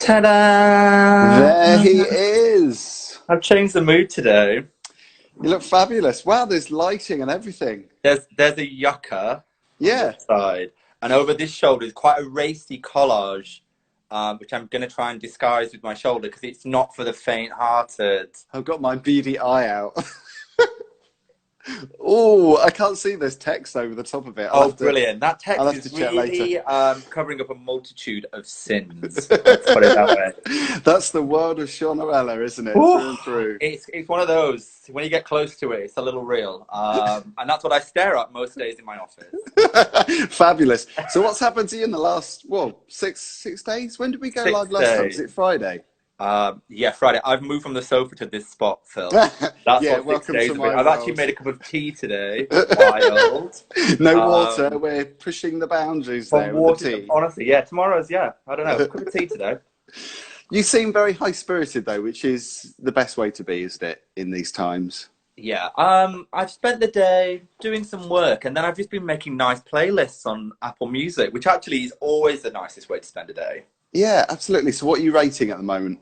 Ta-da! There he is. I've changed the mood today. You look fabulous. Wow, there's lighting and everything. There's a yucca on Yeah, this side, and over this shoulder is quite a racy collage, which I'm going to try and disguise with my shoulder because it's not for the faint-hearted. I've got my beady eye out. Oh, I can't see there's text over the top of it. Oh, brilliant. That I'll text have is to check later. really covering up a multitude of sins. Let's put it that way. That's the world of Sean Orella, isn't it? Ooh, Through and through. it's one of those, when you get close to it, it's a little real. And that's what I stare at most days in my office. Fabulous. So what's happened to you in the last, well, six days? When did we go live last time? Was it Friday? Yeah, Friday. I've moved from the sofa to this spot, Phil. That's Yeah, what 6 welcome days to have my been. I've world. actually made a cup of tea today. Wild. No water. We're pushing the boundaries there with the tea. Honestly, yeah. Tomorrow's, yeah. I don't know. Cup of tea today. You seem very high-spirited, though, which is the best way to be, isn't it, in these times? Yeah. I've spent the day doing some work, and then I've just been making nice playlists on Apple Music, which actually is always the nicest way to spend a day. Yeah, absolutely. So what are you rating at the moment?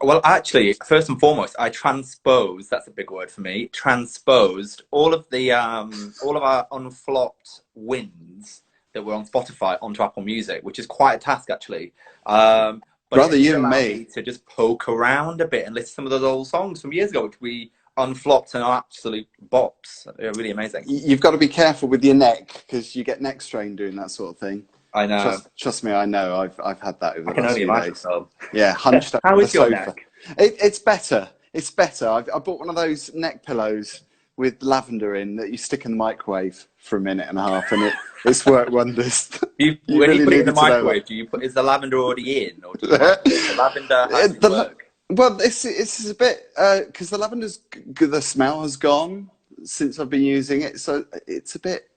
Well, actually, first and foremost, I transposed, that's a big word for me, transposed all of our unflopped wins that were on Spotify onto Apple Music, which is quite a task, actually. But Rather it you and allowed me. to just poke around a bit and listen to some of those old songs from years ago, which we unflopped and are absolute bops. They're really amazing. You've got to be careful with your neck because you get neck strain doing that sort of thing. I know. Trust me, I know. I've had that over I the can last only few imagine. days. So. Yeah, hunched How over the is your sofa. neck? It's better. It's better. I bought one of those neck pillows with lavender in that you stick in the microwave for a minute and a half, and it's worked wonders. When really you put it in the needed to know microwave, is the lavender already in, or do you like the lavender? How does it work? Well, it's a bit because the lavender's the smell has gone since I've been using it, so it's a bit.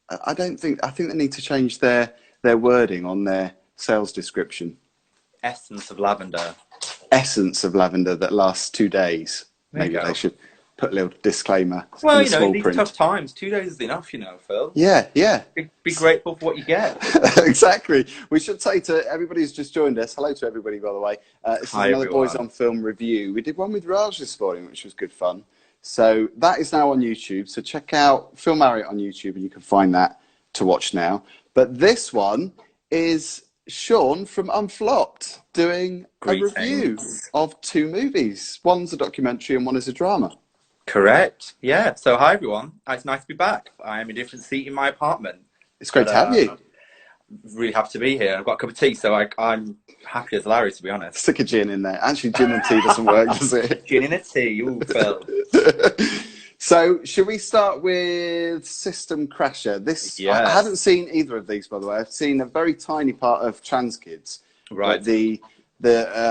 I think they need to change their wording on their sales description. Essence of lavender. Essence of lavender that lasts 2 days. Maybe they should put a little disclaimer. Well, in in these tough times, 2 days is enough, Phil. Yeah. Be grateful for what you get. Exactly. We should say to everybody who's just joined us, hello to everybody, by the way. This is another everyone. Boys on Film review. We did one with Raj this morning, which was good fun. So that is now on YouTube. So check out Phil Marriott on YouTube, and you can find that to watch now. But this one is Sean from Unflopped doing a review of 2 movies. One's a documentary and one is a drama. Correct. Yeah. So hi everyone. It's nice to be back. I am in a different seat in my apartment. It's great to have you. Really happy to be here. I've got a cup of tea, so I'm happy as Larry, to be honest. Stick a gin in there. Actually, gin and tea doesn't work, does it? Gin and a tea. Ooh, Phil. So, should we start with System Crasher? I haven't seen either of these, by the way. I've seen a very tiny part of Transkids. Right. The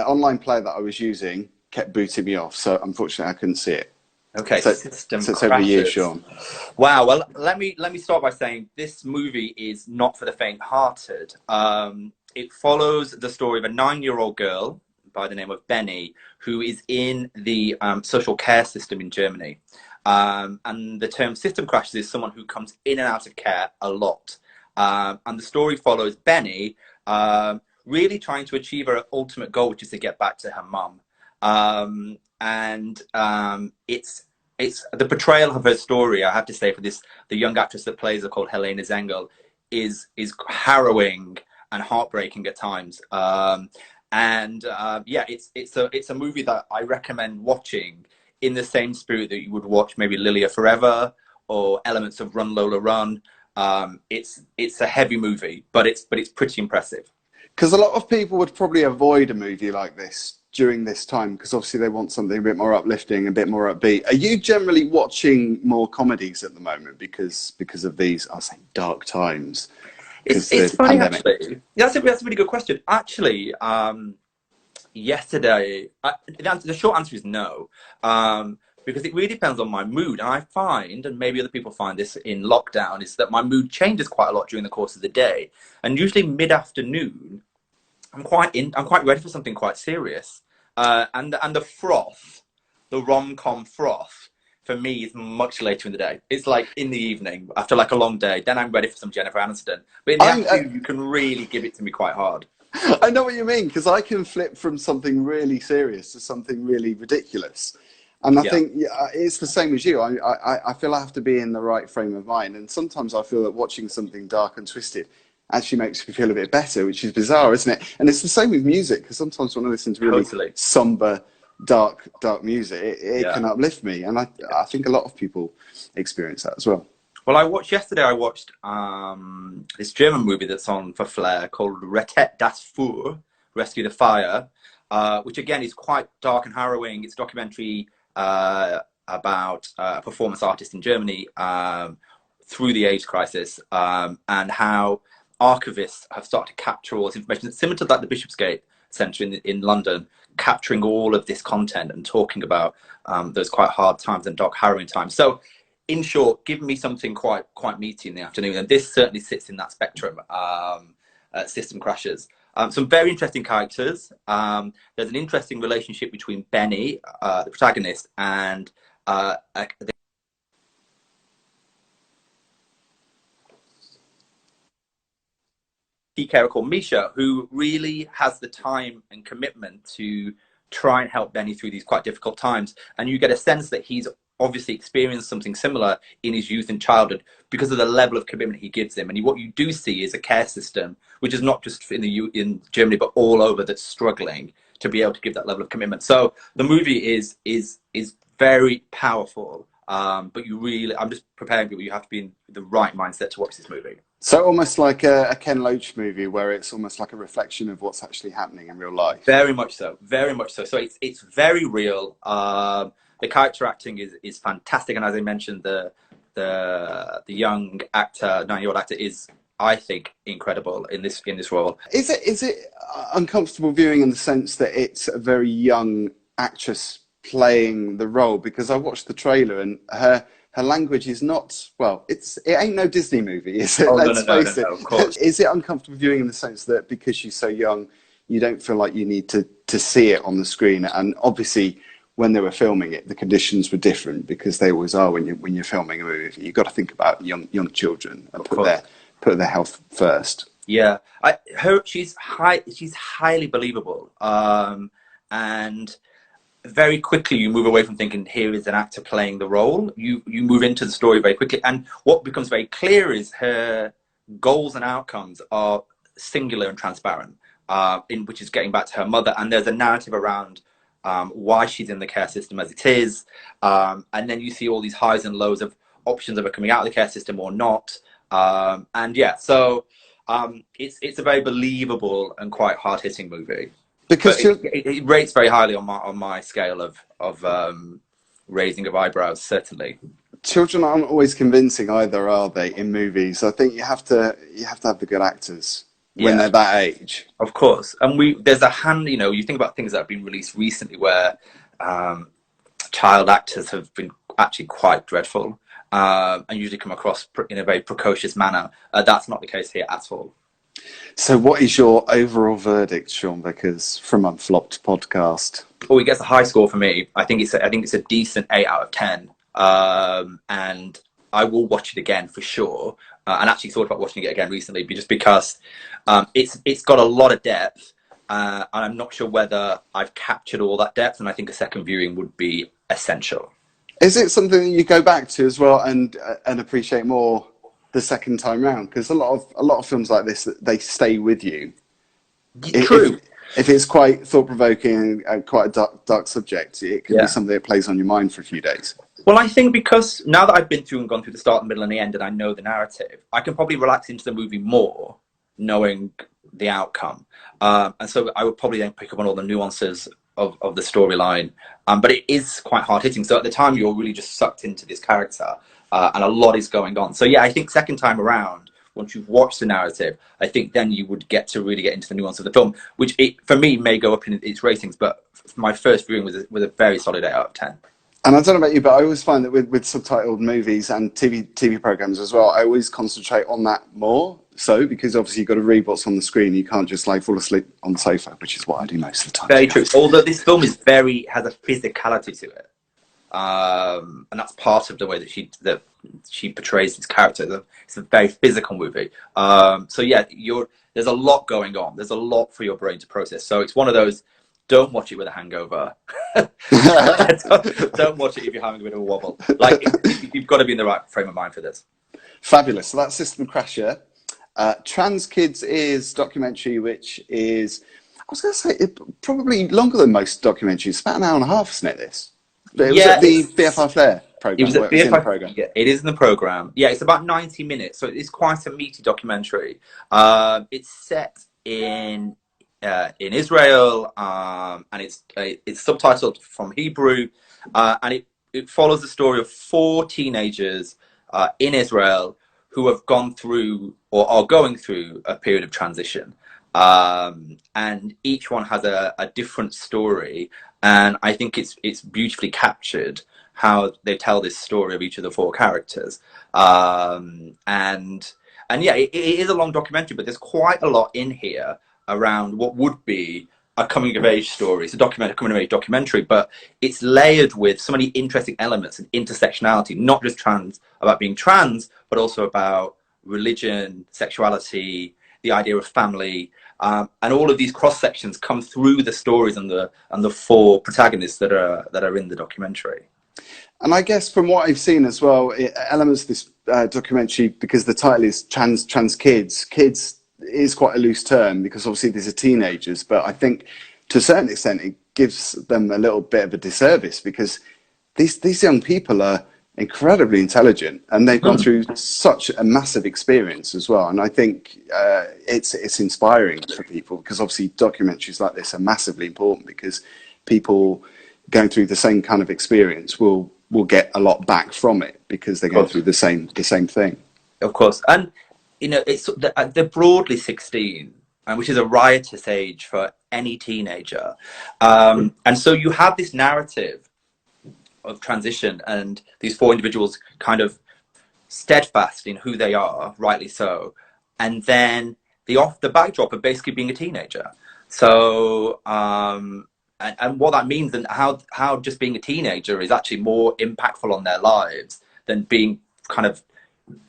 online player that I was using kept booting me off, so unfortunately I couldn't see it. Okay, so it's over you, Sean. Wow. Well, let me start by saying this movie is not for the faint-hearted. It follows the story of a 9-year-old girl by the name of Benny, who is in the social care system in Germany. And the term system crashes is someone who comes in and out of care a lot. And the story follows Benny really trying to achieve her ultimate goal, which is to get back to her mum. It's the portrayal of her story, I have to say, for the young actress that plays her, called Helena Zengel, is harrowing and heartbreaking at times. It's a movie that I recommend watching in the same spirit that you would watch maybe Lilia Forever or elements of Run Lola Run. It's a heavy movie, but it's pretty impressive. Because a lot of people would probably avoid a movie like this during this time, because obviously they want something a bit more uplifting, a bit more upbeat. Are you generally watching more comedies at the moment because of these, I'll say, dark times? It's funny, pandemic. Actually. That's a really good question. Actually, yesterday, the short answer is no, because it really depends on my mood. And I find, and maybe other people find this in lockdown, is that my mood changes quite a lot during the course of the day. And usually mid-afternoon, I'm quite ready for something quite serious. And the froth, the rom-com froth, for me is much later in the day. It's like in the evening after like a long day. Then I'm ready for some Jennifer Aniston. But in the afternoon, you can really give it to me quite hard. I know what you mean, because I can flip from something really serious to something really ridiculous. And I think it's the same as you. I feel I have to be in the right frame of mind. And sometimes I feel that watching something dark and twisted actually makes me feel a bit better, which is bizarre, isn't it? And it's the same with music, because sometimes when I listen to really somber, dark music, it can uplift me. And I think a lot of people experience that as well. Well, yesterday I watched this German movie that's on for Flair called Rettet das Feuer, Rescue the Fire, which again is quite dark and harrowing. It's a documentary about a performance artist in Germany through the AIDS crisis, and how archivists have started to capture all this information. It's similar to like the Bishopsgate Centre in London, capturing all of this content and talking about those quite hard times and dark, harrowing times. So, in short, give me something quite meaty in the afternoon, and this certainly sits in that spectrum. System Crashers. Some very interesting characters. There's an interesting relationship between Benny, the protagonist, and the key character called Misha, who really has the time and commitment to try and help Benny through these quite difficult times. And you get a sense that he's obviously experienced something similar in his youth and childhood because of the level of commitment he gives him. And what you do see is a care system, which is not just in Germany, but all over, that's struggling to be able to give that level of commitment. So the movie is very powerful. But I'm just preparing people, you have to be in the right mindset to watch this movie. So almost like a Ken Loach movie, where it's almost like a reflection of what's actually happening in real life. Very much so, very much so. So it's very real. The character acting is fantastic, and as I mentioned, the young actor, 9-year-old actor, is, I think, incredible in this role. Is it uncomfortable viewing in the sense that it's a very young actress playing the role? Because I watched the trailer and her language is not, well, it ain't no Disney movie, is it? Oh, Let's face it. Of course. Is it uncomfortable viewing in the sense that because she's so young, you don't feel like you need to see it on the screen? And obviously, when they were filming it, the conditions were different, because they always are when you're filming a movie. You've got to think about young children and put their health first. Yeah, she's highly believable, and very quickly you move away from thinking here is an actor playing the role. You move into the story very quickly, and what becomes very clear is her goals and outcomes are singular and transparent, which is getting back to her mother. And there's a narrative around why she's in the care system as it is, and then you see all these highs and lows of options of her coming out of the care system or not, and yeah, so it's a very believable and quite hard-hitting movie. Because it rates very highly on my scale of raising of eyebrows, certainly. Children aren't always convincing either, are they, in movies? I think you have to have the good actors when they're that age. Of course. And there's a hand, you think about things that have been released recently where child actors have been actually quite dreadful, and usually come across in a very precocious manner. That's not the case here at all. So what is your overall verdict, Sean Vickers, from Unflopped podcast? Oh, he gets a high score for me. I think it's a decent 8 out of 10. And I will watch it again for sure. And actually thought about watching it again recently, just because it's got a lot of depth, and I'm not sure whether I've captured all that depth. And I think a second viewing would be essential. Is it something that you go back to as well and appreciate more the second time round? Because a lot of films like this, they stay with you. True. If it's quite thought-provoking and quite a dark subject, it can be something that plays on your mind for a few days. Well, I think because now that I've been through and gone through the start, the middle, and the end, and I know the narrative, I can probably relax into the movie more, knowing the outcome. And so I would probably then pick up on all the nuances of the storyline. But it is quite hard-hitting. So at the time, you're really just sucked into this character, and a lot is going on. So yeah, I think second time around, once you've watched the narrative, I think then you would really get into the nuance of the film, which for me may go up in its ratings. But my first viewing was a very solid 8 out of 10. And I don't know about you, but I always find that with subtitled movies and TV programs as well, I always concentrate on that more. So, because obviously you've got to read what's on the screen, you can't just fall asleep on the sofa, which is what I do most of the time. Very true. Although this film has a physicality to it. and that's part of the way that she portrays this character. It's a very physical movie. So yeah, there's a lot going on. There's a lot for your brain to process. So it's one of those. Don't watch it with a hangover. don't watch it if you're having a bit of a wobble. Like you've got to be in the right frame of mind for this. Fabulous. So that's System Crasher. Transkids is documentary, which is, I was going to say, probably longer than most documentaries. It's about an hour and a half, isn't it, this? It was at the BFI Flair program. It was at in the BFI. program. Yeah, it is in the program. Yeah, it's about 90 minutes, so it's quite a meaty documentary. It's set in Israel, and it's subtitled from Hebrew, and it follows the story of 4 teenagers in Israel who have gone through or are going through a period of transition. And each one has a different story, and I think it's beautifully captured how they tell this story of each of the 4 characters. And yeah, it is a long documentary, but there's quite a lot in here around what would be a coming of age story. It's a coming of age documentary, but it's layered with so many interesting elements and intersectionality, not just about being trans, but also about religion, sexuality, the idea of family, and all of these cross sections come through the stories and the 4 protagonists that are in the documentary. And I guess from what I've seen as well, elements of this documentary, because the title is Trans Kids. Kids is quite a loose term because obviously these are teenagers, but I think to a certain extent it gives them a little bit of a disservice because these young people are incredibly intelligent and they've gone through such a massive experience as well. And I think it's inspiring for people because obviously documentaries like this are massively important because people going through the same kind of experience will get a lot back from it because they're going through the same thing. Of course. And you know, they're broadly 16, which is a riotous age for any teenager. And so you have this narrative of transition and these 4 individuals kind of steadfast in who they are, rightly so. And then the backdrop of basically being a teenager. So, and what that means and how just being a teenager is actually more impactful on their lives than being kind of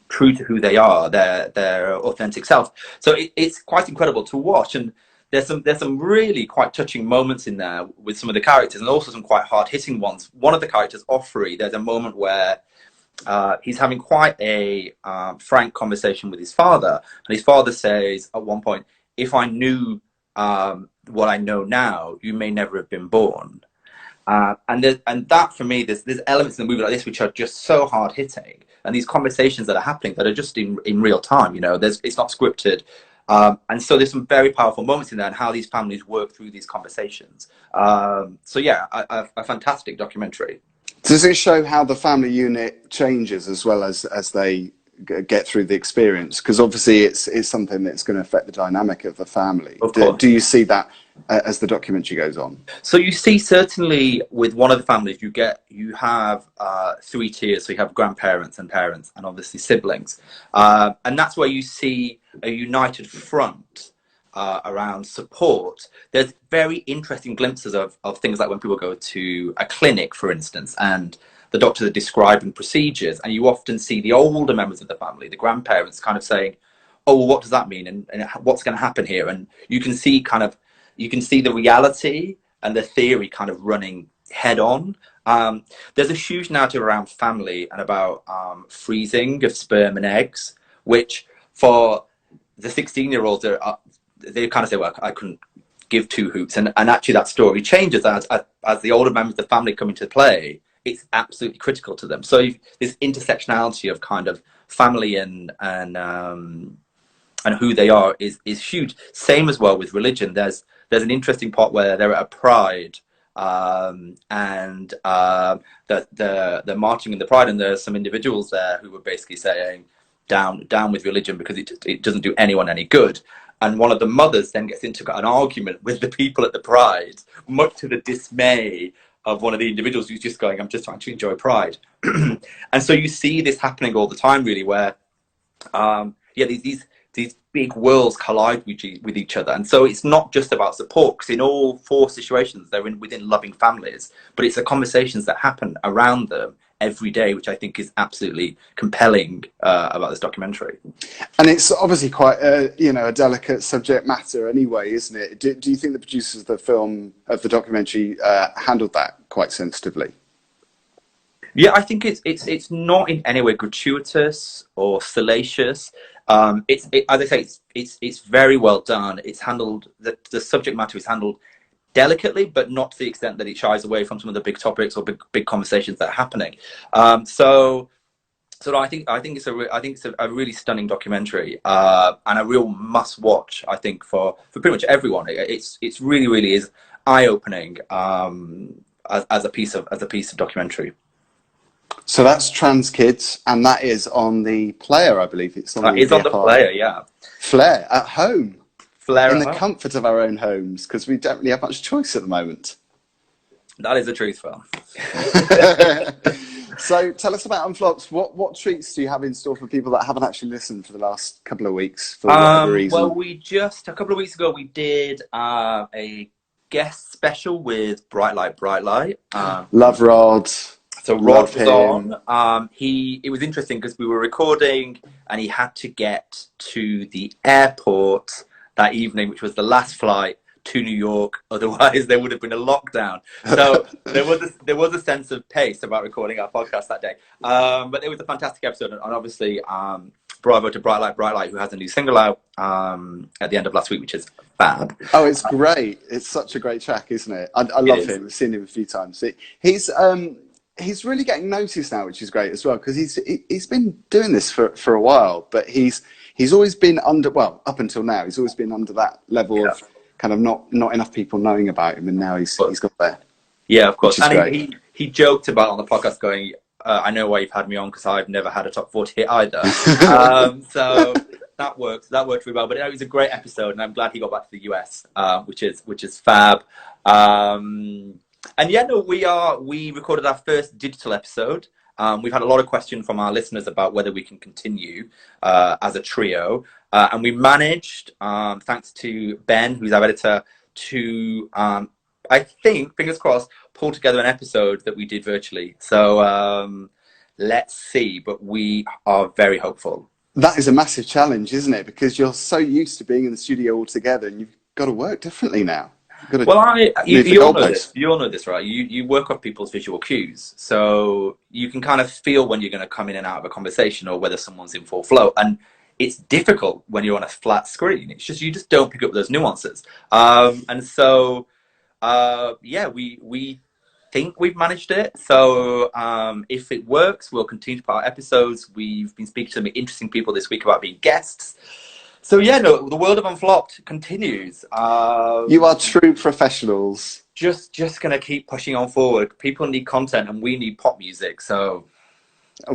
true to who they are, their authentic self. So it's quite incredible to watch, and there's some really quite touching moments in there with some of the characters, and also some quite hard hitting ones. One of the characters, Offrey, there's a moment where he's having quite a frank conversation with his father, and his father says at one point, "If I knew what I know now, you may never have been born." And that for me, there's elements in the movie like this which are just so hard hitting, and these conversations that are happening that are just in real time. You know, it's not scripted, and so there's some very powerful moments in there, and how these families work through these conversations. So yeah, a fantastic documentary. Does it show how the family unit changes as well as they get through the experience? Because obviously it's something that's going to affect the dynamic of the family. Do you see that as the documentary goes on? So you see, certainly with one of the families, you have 3 tiers. So you have grandparents and parents and obviously siblings, and that's where you see a united front around support. There's very interesting glimpses of things like when people go to a clinic, for instance, and the doctors are describing procedures, and you often see the older members of the family, the grandparents, kind of saying, "Oh, well, what does that mean, and what's going to happen here?" And you can see the reality and the theory kind of running head on. There's a huge narrative around family and about freezing of sperm and eggs, which for the 16-year-olds, they kind of say, "Well, I couldn't give 2 hoots," and actually that story changes as the older members of the family come into play. It's absolutely critical to them. So this intersectionality of kind of family and who they are is huge. Same as well with religion. There's an interesting part where they're at a pride, and they're marching in the pride, and there's some individuals there who were basically saying down with religion because it doesn't do anyone any good. And one of the mothers then gets into an argument with the people at the pride, much to the dismay of one of the individuals who's just going, "I'm just trying to enjoy pride." And so you see this happening all the time, really, where these these big worlds collide with each other. And so it's not just about support, because in all four situations, they're within loving families, but it's the conversations that happen around them every day, which I think is absolutely compelling about this documentary. And it's obviously quite a delicate subject matter anyway, isn't it? Do you think the producers of the documentary handled that quite sensitively? Yeah, I think it's not in any way gratuitous or salacious. As I say, it's very well done. It's handled, the subject matter is handled delicately, but not to the extent that it shies away from some of the big topics or big conversations that are happening. So I think it's a really stunning documentary, and a real must watch. I think for pretty much everyone. It's really is eye opening as a piece of documentary. So that's Transkids, and that is on the player, I believe. It's on the on the player, yeah. Flair at home. Flair in at the home. Comfort of our own homes, because we don't really have much choice at the moment. That is the truth, Phil. So tell us about Unflopped. What treats do you have in store for people that haven't actually listened for the last couple of weeks for whatever reason? Well, a couple of weeks ago, we did a guest special with Bright Light. Love Rod. So Rod was on. It was interesting because we were recording and he had to get to the airport that evening, which was the last flight to New York. Otherwise, there would have been a lockdown. So there was a sense of pace about recording our podcast that day. But it was a fantastic episode, and obviously, bravo to Bright Light, who has a new single out at the end of last week, which is fab. Oh, it's great! It's such a great track, isn't it? I love him. I've seen him a few times. He's really getting noticed now, which is great as well, because he's been doing this for a while, but he's always been up until now, he's always been under that level of kind of not enough people knowing about him, and now he's got there. Yeah, of course. And he joked about on the podcast going, I know why you've had me on, because I've never had a top 40 hit either. So that worked really well. But it was a great episode, and I'm glad he got back to the US, which is fab. And we recorded our first digital episode. We've had a lot of questions from our listeners about whether we can continue as a trio. And we managed, thanks to Ben, who's our editor, to, I think, fingers crossed, pull together an episode that we did virtually. So let's see, but we are very hopeful. That is a massive challenge, isn't it? Because you're so used to being in the studio all together, and you've got to work differently now. Well, you all know this. You all know this, right? You work off people's visual cues, so you can kind of feel when you're going to come in and out of a conversation, or whether someone's in full flow. And it's difficult when you're on a flat screen. It's just you just don't pick up those nuances. And so, we think we've managed it. So if it works, we'll continue to put out episodes. We've been speaking to some interesting people this week about being guests. So the world of Unflopped continues. You are true professionals. Just going to keep pushing on forward. People need content, and we need pop music. So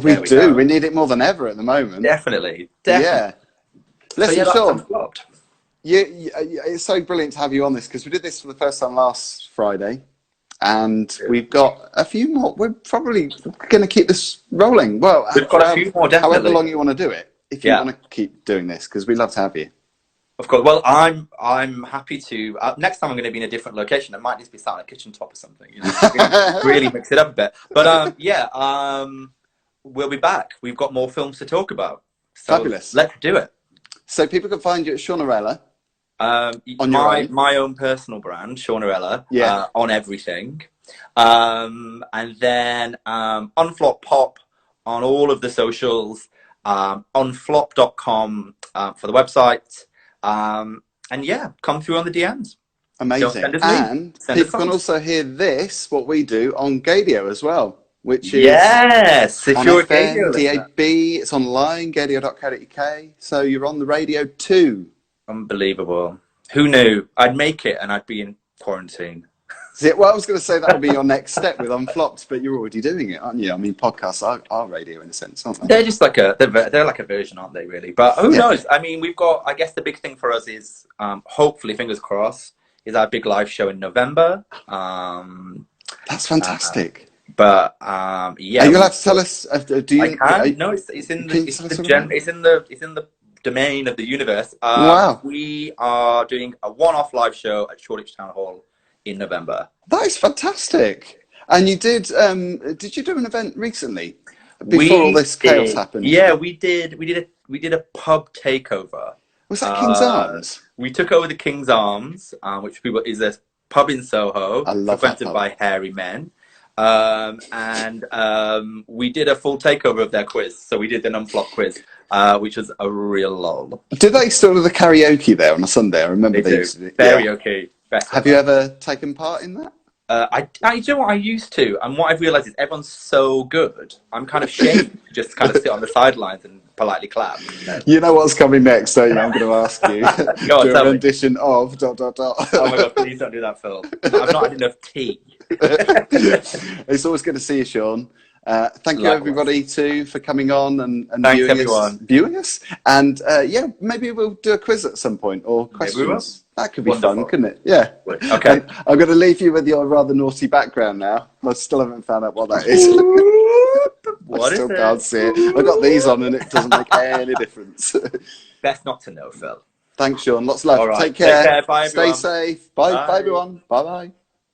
we do. We need it more than ever at the moment. Definitely. Yeah. Listen, Sean. It's so brilliant to have you on this, because we did this for the first time last Friday, and we've got a few more. We're probably going to keep this rolling. Well, we've got a few more, definitely. However long you want to do it. If you want to keep doing this, because we'd love to have you. Of course. Well, I'm happy to. Next time I'm going to be in a different location. I might just be sat on a kitchen top or something. Really mix it up a bit. But we'll be back. We've got more films to talk about. So fabulous. Let's do it. So people can find you at Sean Orella. On my own personal brand, Sean Orella. On everything. And then Unflopped Pop on all of the socials. Unflopped.com for the website, and come through on the DMs. Amazing. And people can also hear what we do on Gadio as well, which is if you're FM, DAB, it's online, gadio.co.uk, so you're on the radio too. Unbelievable. Who knew I'd make it and I'd be in quarantine? Well, I was going to say that would be your next step with Unflopped, but you're already doing it, aren't you? I mean, podcasts are radio in a sense, aren't they? They're just like they're like a version, aren't they? Really, but who knows? I mean, we've got. I guess the big thing for us is, hopefully, fingers crossed, is our big live show in November. That's fantastic. But are you allowed to tell us? Do you? I can. No, it's in the domain of the universe. Wow. We are doing a one-off live show at Shoreditch Town Hall in November. That is fantastic. And you did you do an event recently before all We this chaos did, happened? yeah, we did. We did a pub takeover. Was that King's Arms? We took over the King's Arms, which is a pub in Soho, I love that frequented pub. by hairy men. And we did a full takeover of their quiz. So we did an Unflopped quiz, which was a real lol. Do they still do the karaoke there on a Sunday? I remember They they do. used to do. Karaoke. Have you ever taken part in that? I you know what, I used to, and what I've realised is everyone's so good. I'm kind of shamed to just kind of sit on the sidelines and politely clap. You know what's coming next, don't you? I'm going to ask you. Go on, do a tell me. rendition of ... Oh my god, please don't do that, Phil. I've not had enough tea. It's always good to see you, Sean. Thank you, Likewise. everybody, too, for coming on and Thanks, everyone. viewing us. And yeah, maybe we'll do a quiz at some point or questions. Maybe we will. That could be Wonderful. fun, couldn't it? Yeah. Okay. I'm going to leave you with your rather naughty background now. I still haven't found out what that is. What I still is it? can't see it. I've got these on and it doesn't make any difference. Best not to know, Phil. Thanks, Sean. Lots of love. All right. Take care. Take care. Bye, Stay everyone. safe. Bye, Bye. bye everyone. Bye bye.